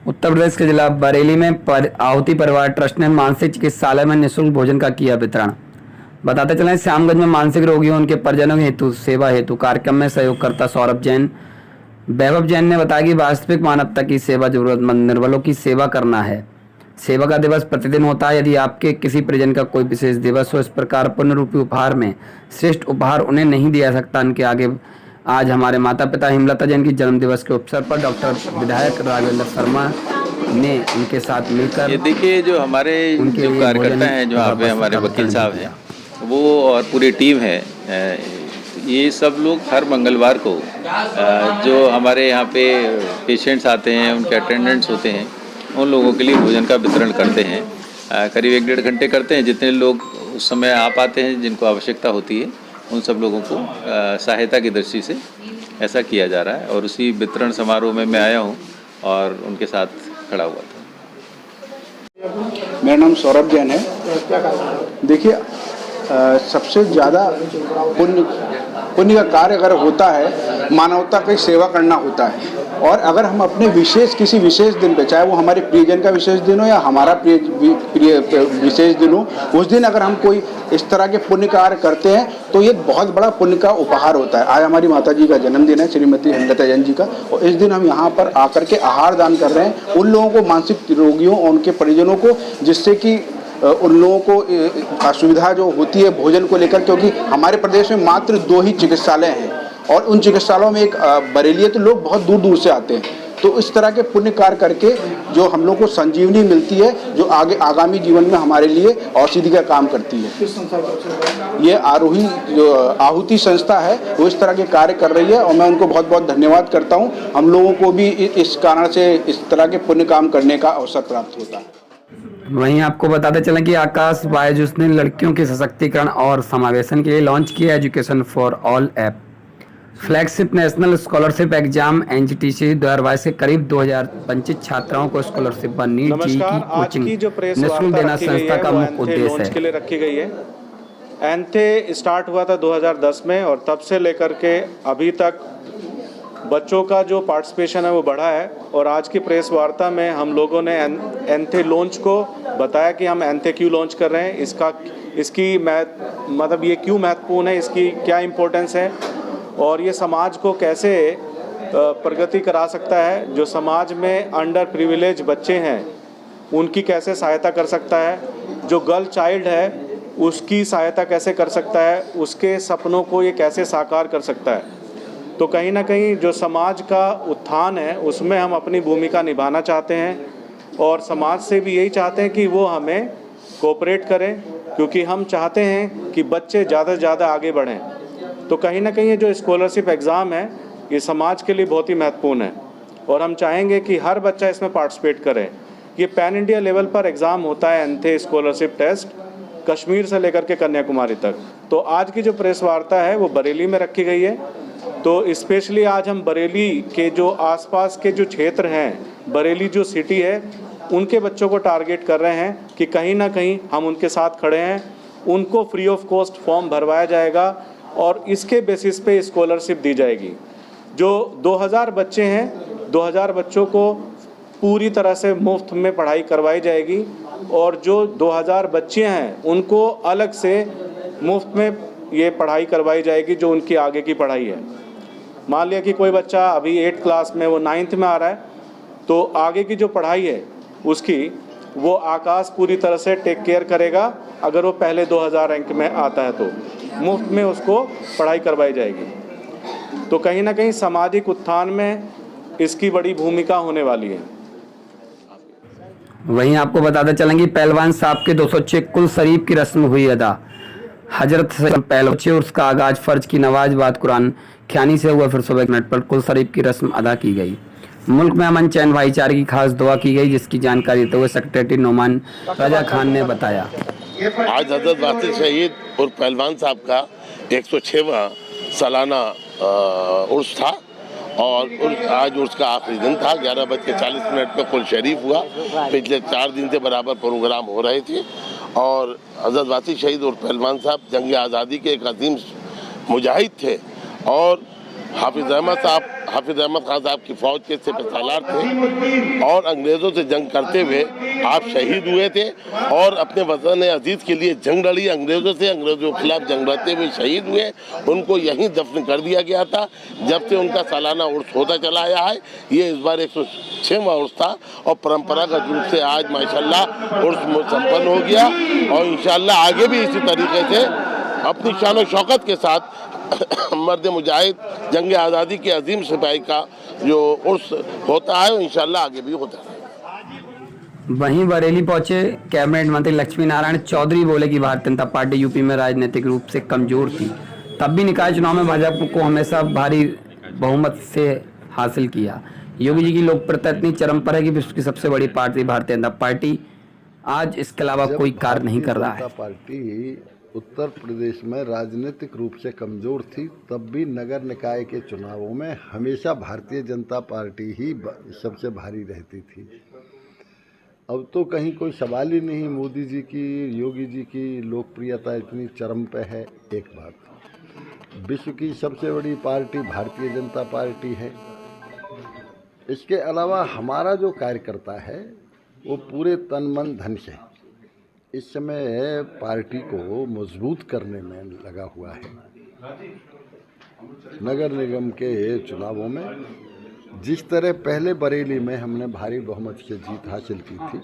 उत्तर प्रदेश के जिला बरेली में आहुति परिवार ट्रस्ट ने मानसिक चिकित्सालय में निःशुल्क भोजन का किया वितरण। बताते चलें, श्यामगंज में मानसिक रोगियों उनके परिजनों हेतु सेवा हेतु कार्यक्रम में सहयोगकर्ता सौरभ जैन वैभव जैन ने बताया कि वास्तविक मानवता की सेवा जरूरतमंद निर्बलों की सेवा करना है। सेवा का दिवस प्रतिदिन होता है। यदि आपके किसी परिजन का कोई विशेष दिवस हो, इस प्रकार पुण्य रूपी उपहार में श्रेष्ठ उपहार उन्हें नहीं दिया सकता। उनके आगे आज हमारे माता पिता हेमलता जैन की जन्म दिवस के अवसर पर डॉक्टर विधायक राघवेंद्र शर्मा ने उनके साथ मिलकर ये देखिए, जो हमारे जो कार्यकर्ता हैं, जो यहाँ पे हमारे वकील साहब हैं, वो और पूरी टीम है, ये सब लोग हर मंगलवार को जो हमारे यहाँ पे पेशेंट्स आते हैं, उनके अटेंडेंट्स होते हैं, उन लोगों के लिए भोजन का वितरण करते हैं। करीब 1-1.5 घंटे करते हैं। जितने लोग उस समय आ पाते हैं, जिनको आवश्यकता होती है, उन सब लोगों को सहायता की दृष्टि से ऐसा किया जा रहा है। और उसी वितरण समारोह में मैं आया हूँ और उनके साथ खड़ा हुआ था। मेरा नाम सौरभ जैन है। देखिए, सबसे ज़्यादा पुण्य का कार्य अगर होता है, मानवता की सेवा करना होता है। और अगर हम अपने किसी विशेष दिन पे, चाहे वो हमारे प्रियजन का विशेष दिन हो या हमारा प्रिय विशेष दिन हो, उस दिन अगर हम कोई इस तरह के पुण्य कार्य करते हैं तो ये बहुत बड़ा पुण्य का उपहार होता है। आज हमारी माता जी का जन्मदिन है, श्रीमती हेमलता जैन जी का, और इस दिन हम यहाँ पर आकर के आहार दान कर रहे हैं उन लोगों को, मानसिक रोगियों और उनके परिजनों को, जिससे कि उन लोगों को असुविधा जो होती है भोजन को लेकर, क्योंकि हमारे प्रदेश में मात्र 2 ही चिकित्सालय हैं और उन चिकित्सालयों में एक बरेली है, तो लोग बहुत दूर दूर से आते हैं। तो इस तरह के पुण्य कार्य करके जो हम लोग को संजीवनी मिलती है, जो आगामी जीवन में हमारे लिए औषधि का काम करती है। ये आरोही जो आहुति संस्था है, वो इस तरह के कार्य कर रही है और मैं उनको बहुत बहुत धन्यवाद करता हूँ। हम लोगों को भी इस कारण से इस तरह के पुण्य काम करने का अवसर प्राप्त होता है। वहीं आपको बताते चलें कि आकाश बायजूस ने लड़कियों के सशक्तिकरण और समावेशन के लिए लॉन्च किया education for all app. Flagship national scholarship exam NGTC 2022 के करीब 2025 छात्राओं को स्कॉलरशिप व नीट जी की कोचिंग निःशुल्क देना संस्था का मुख्य उद्देश्य है। के लिए रखी गई है। एंथे स्टार्ट हुआ था 2010 में और तब से लेकर के अभी तक बच्चों का जो पार्टिसिपेशन है वो बढ़ा है। और आज की प्रेस वार्ता में हम लोगों ने एंथे लॉन्च को बताया कि हम एंथे क्यों लॉन्च कर रहे हैं, इसकी मतलब ये क्यों महत्वपूर्ण है, इसकी क्या इम्पोर्टेंस है और ये समाज को कैसे प्रगति करा सकता है, जो समाज में अंडर प्रिविलेज बच्चे हैं उनकी कैसे सहायता कर सकता है, जो गर्ल चाइल्ड है उसकी सहायता कैसे कर सकता है, उसके सपनों को ये कैसे साकार कर सकता है। तो कहीं ना कहीं जो समाज का उत्थान है उसमें हम अपनी भूमिका निभाना चाहते हैं और समाज से भी यही चाहते हैं कि वो हमें कोऑपरेट करें, क्योंकि हम चाहते हैं कि बच्चे ज़्यादा से ज़्यादा आगे बढ़ें। तो कहीं ना कहीं ये जो स्कॉलरशिप एग्ज़ाम है ये समाज के लिए बहुत ही महत्वपूर्ण है और हम चाहेंगे कि हर बच्चा इसमें पार्टिसिपेट करे। ये पैन इंडिया लेवल पर एग्ज़ाम होता है एंथे स्कॉलरशिप टेस्ट, कश्मीर से लेकर के कन्याकुमारी तक। तो आज की जो प्रेस वार्ता है वो बरेली में रखी गई है। तो स्पेशली आज हम बरेली के जो आसपास के जो क्षेत्र हैं, बरेली जो सिटी है, उनके बच्चों को टारगेट कर रहे हैं कि कहीं ना कहीं हम उनके साथ खड़े हैं। उनको फ्री ऑफ कॉस्ट फॉर्म भरवाया जाएगा और इसके बेसिस पे स्कॉलरशिप दी जाएगी। जो 2000 बच्चे हैं, 2000 बच्चों को पूरी तरह से मुफ्त में पढ़ाई करवाई जाएगी और जो 2000 बच्चे हैं उनको अलग से मुफ्त में ये पढ़ाई करवाई जाएगी, जो उनकी आगे की पढ़ाई है। मान लिया कि कोई बच्चा अभी 8th क्लास में, वो 9th में आ रहा है, तो आगे की जो पढ़ाई है उसकी वो आकाश पूरी तरह से टेक केयर करेगा। अगर वो पहले 2000 रैंक में आता है तो मुफ्त में उसको पढ़ाई करवाई जाएगी। तो कहीं ना कहीं सामाजिक उत्थान में इसकी बड़ी भूमिका होने वाली है। वहीं आपको बताते चलेंगे, पहलवान साहब के 206 कुल शरीफ की रस्म हुई अदा। हजरत पहलवान उर्स का आगाज फर्ज की नवाज बाद कुरान ख्यानी से हुआ, फिर सुबह 1 मिनट पर कुल शरीफ की रस्म अदा की गई। मुल्क में अमन चैन भाईचारे की खास दुआ की गई, जिसकी जानकारी देते हुए सेक्रेटरी नोमान राजा खान ने बताया। आज हजरत वासिल शहीद और पहलवान साहब का 106वां सालाना उर्स था और आज उर्स का आखिरी दिन था। 11:40 पर कुल शरीफ हुआ। पिछले 4 दिन से बराबर प्रोग्राम हो रहे थे और हजरत वासिल शहीद और पहलवान साहब जंग आज़ादी के एक अजीम मुजाहिद थे और हाफिज अहमद खान साहब की फौज के सिपहसालार थे और अंग्रेज़ों से जंग करते हुए आप शहीद हुए थे और अपने वतन अजीज़ के लिए जंग लड़ी अंग्रेज़ों के खिलाफ जंग लड़ते हुए शहीद हुए। उनको यहीं दफन कर दिया गया था। जब से उनका सालाना उर्स होता चला आया है। ये इस बार 106वां उर्स था और परंपरागत रूप से आज माशाल्लाह उर्स संपन्न हो गया और इंशाल्लाह आगे भी इसी तरीके से अपनी शान और शौकत के साथ मर्द मुजाहिद जंग आज़ादी के अजीम सिपाही का जो उर्स होता है इंशाल्लाह आगे भी होता है। वहीं बरेली पहुंचे कैबिनेट मंत्री लक्ष्मी नारायण चौधरी बोले कि भारतीय जनता पार्टी यूपी में राजनीतिक रूप से कमजोर थी, तब भी निकाय चुनाव में भाजपा को हमेशा भारी बहुमत से हासिल किया। योगी जी की लोकप्रियता इतनी चरम पर है कि विश्व की सबसे बड़ी पार्टी भारतीय जनता पार्टी आज इसके अलावा कोई कार्य नहीं कर रहा है। पार्टी उत्तर प्रदेश में राजनीतिक रूप से कमज़ोर थी, तब भी नगर निकाय के चुनावों में हमेशा भारतीय जनता पार्टी ही सबसे भारी रहती थी। अब तो कहीं कोई सवाल ही नहीं, मोदी जी की योगी जी की लोकप्रियता इतनी चरम पे है। एक बात, विश्व की सबसे बड़ी पार्टी भारतीय जनता पार्टी है। इसके अलावा हमारा जो कार्यकर्ता है वो पूरे तन मन धन से इस समय पार्टी को मजबूत करने में लगा हुआ है। नगर निगम के चुनावों में जिस तरह पहले बरेली में हमने भारी बहुमत से जीत हासिल की थी,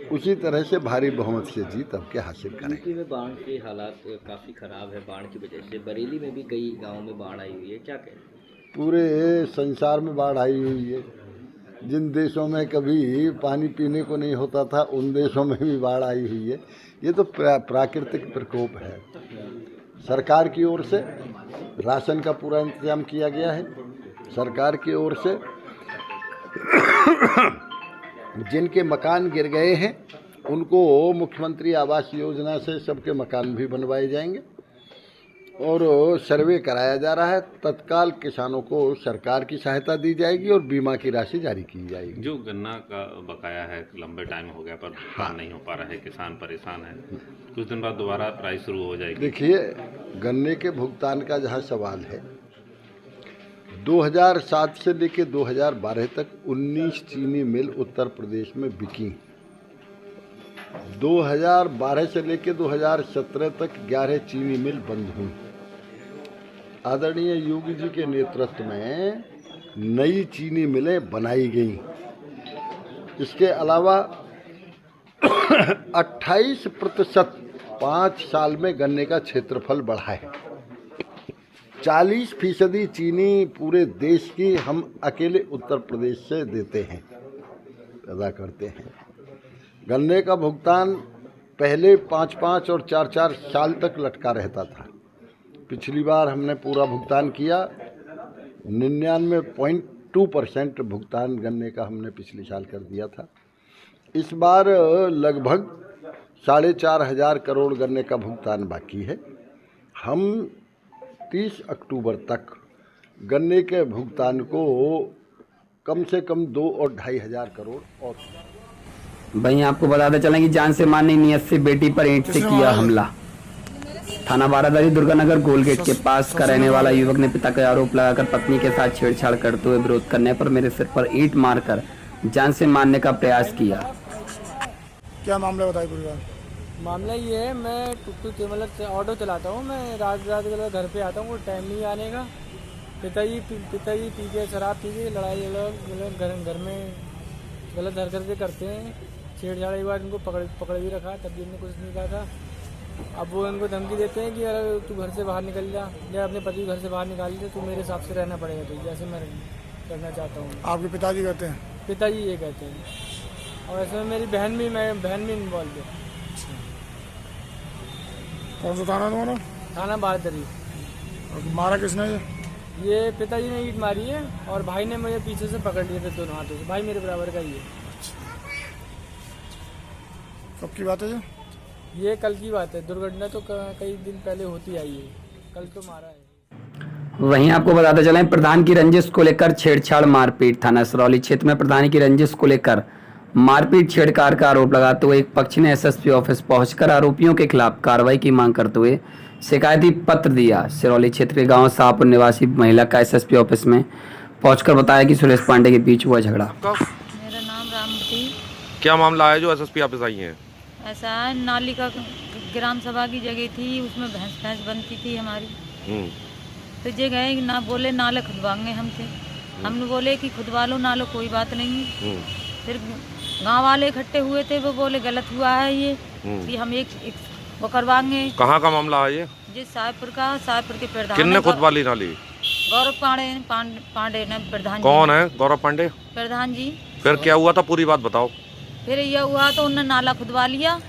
उसी तरह से भारी बहुमत से जीत अब के हासिल करें। यूपी में बाढ़ के हालात काफ़ी ख़राब है। बाढ़ की वजह से बरेली में भी कई गाँव में बाढ़ आई हुई है, क्या कहें? पूरे संसार में बाढ़ आई हुई है। जिन देशों में कभी पानी पीने को नहीं होता था उन देशों में भी बाढ़ आई हुई है। ये तो प्राकृतिक प्रकोप है। सरकार की ओर से राशन का पूरा इंतजाम किया गया है। सरकार की ओर से जिनके मकान गिर गए हैं उनको मुख्यमंत्री आवास योजना से सबके मकान भी बनवाए जाएंगे और सर्वे कराया जा रहा है। तत्काल किसानों को सरकार की सहायता दी जाएगी और बीमा की राशि जारी की जाएगी। जो गन्ना का बकाया है लंबे टाइम हो गया पर भुगतान नहीं हो पा रहा है, किसान परेशान है, कुछ दिन बाद दोबारा प्राइस शुरू हो जाएगी। देखिए, गन्ने के भुगतान का जहाँ सवाल है, 2007 से लेकर 2012 तक 19 चीनी मिल उत्तर प्रदेश में बिकी। 2012 से लेकर 2017 तक 11 चीनी मिल बंद हुई। आदरणीय योगी जी के नेतृत्व में नई चीनी मिलें बनाई गई। इसके अलावा 28% 5 साल में गन्ने का क्षेत्रफल बढ़ा है। 40% चीनी पूरे देश की हम अकेले उत्तर प्रदेश से देते हैं, पैदा करते हैं। गन्ने का भुगतान पहले 5-5 और 4-4 साल तक लटका रहता था। पिछली बार हमने पूरा भुगतान किया। 99.2% भुगतान गन्ने का हमने पिछले साल कर दिया था। इस बार लगभग 4,500 करोड़ गन्ने का भुगतान बाकी है। हम 30 अक्टूबर तक गन्ने के भुगतान को कम से कम 2 और 2,500 करोड़ और। वहीं आपको बताते चलें कि जान से मारने की नियत से बेटी पर ईंट से किया हमला। थाना बारादरी दुर्गानगर गोलगेट के पास का रहने वाला युवक ने पिता का आरोप लगाकर पत्नी के साथ छेड़छाड़ करते हुए विरोध करने पर मेरे सिर पर ईंट मारकर जान से मारने का प्रयास किया। क्या मामला बताइए पूरी बात? मामला ये है, मैं टुकटुक मतलब ऑटो चलाता हूँ। मैं रात के घर पे आता हूँ, टाइम नहीं आने का। पिताजी पी के शराब पी के लड़ाई मतलब घर में गलत हरकतें करते हैं। छेड़छाड़ के बाद इनको पकड़ भी रखा, तब भी इन्होंने कुछ नहीं कहा था। अब वो इनको धमकी देते हैं कि अगर तू घर से बाहर निकल जा या अपने पति को घर से बाहर निकाल दे तो मेरे हिसाब से रहना पड़ेगा, तो जैसे मैं करना चाहता हूँ। आपके पिताजी कहते हैं? पिताजी ये कहते हैं। और ऐसे में मेरी बहन भी इन्वॉल्व है। कौन सा थाना तुम्हारा? थाना बारादरी। और मारा किसने? ये पिताजी ने ईंट मारी है और भाई ने मुझे पीछे से पकड़ लिया था दोनों हाथों से। भाई मेरे बराबर का ही है। कब की बात है ये? कल की बात है। दुर्घटना तो कई दिन पहले होती आई है, कल तो मारा है। वहीं आपको बताते चलें, प्रधान की रंजिश को लेकर छेड़छाड़ मारपीट। थाना सरौली क्षेत्र में प्रधान की रंजिश को लेकर मारपीट छेड़छाड़ का आरोप लगाते हुए एक पक्ष ने एसएसपी ऑफिस पहुंचकर आरोपियों के खिलाफ कार्रवाई की मांग करते हुए शिकायती पत्र दिया। सिरौली क्षेत्र के गांव शाहपुर निवासी महिला का एसएसपी ऑफिस में पहुंचकर बताया कि सुरेश पांडे के बीच हुआ झगड़ा। मेरा नाम रामवती। क्या मामला है जो एसएसपी ऑफिस आई है? ऐसा है, नाली का ग्राम सभा की जगह थी, उसमें भैंस बनती थी हमारी। तो जे गए ना, बोले नाले खुदवाएंगे हमसे। हमने बोले कि खुदवा लो नालो, कोई बात नहीं। फिर गांव वाले इकट्ठे हुए थे, वो बोले गलत हुआ है ये, कि हम एक वो करवाएंगे। कहाँ का मामला है ये? साहपुर का, साहपुर के प्रधान। किसने खुदवा ली नाली? गौरव पांडे ने प्रधान। कौन है गौरव पांडे? प्रधान जी। फिर क्या हुआ था, पूरी बात बताओ। फिर यह हुआ तो उन्होंने नाला खुदवा लिया।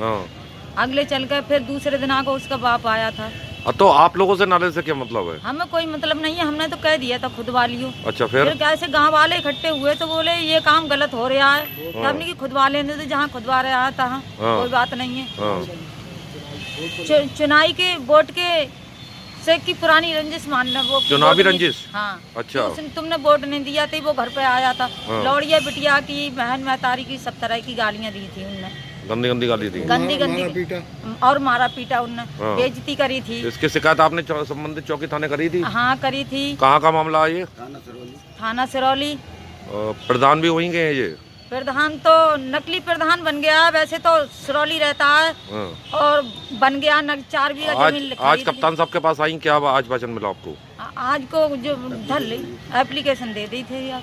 अगले चल कर फिर दूसरे दिन आकर उसका बाप आया था। तो आप लोगों से नाले से क्या मतलब है? हमें कोई मतलब नहीं है, हमने तो कह दिया था खुदवा लियो। अच्छा, फिर कैसे गांव वाले इकट्ठे हुए तो बोले ये काम गलत हो रहा है, तो हमने की खुदवा लेने तो जहाँ खुदवा रहा था कोई बात नहीं है। चुनाई के वोट के से की पुरानी रंजिश मानना, वो चुनावी रंजिश। हाँ। अच्छा। तुमने वोट नहीं दिया था, वो घर पे आया था। लौड़िया बिटिया की, बहन महतारी की, सब तरह की गालियाँ दी थी उनने। गंदी गंदी गाली दी। गंदी और मारा पीटा उनने। बेइज्जती करी थी। इसकी शिकायत आपने संबंधित चौकी थाने करी थी? हाँ, करी थी। कहाँ का मामला है ये? थाना सिरौली। प्रधान भी वहीं गए ये? प्रधान तो नकली प्रधान बन गया, वैसे तो सिरौली रहता है और बन गया 4 बीघा जमीन। आज कप्तान साहब के पास आई, क्या आज वचन मिला आपको? आज को जो धर एप्लीकेशन दे दी थे यार।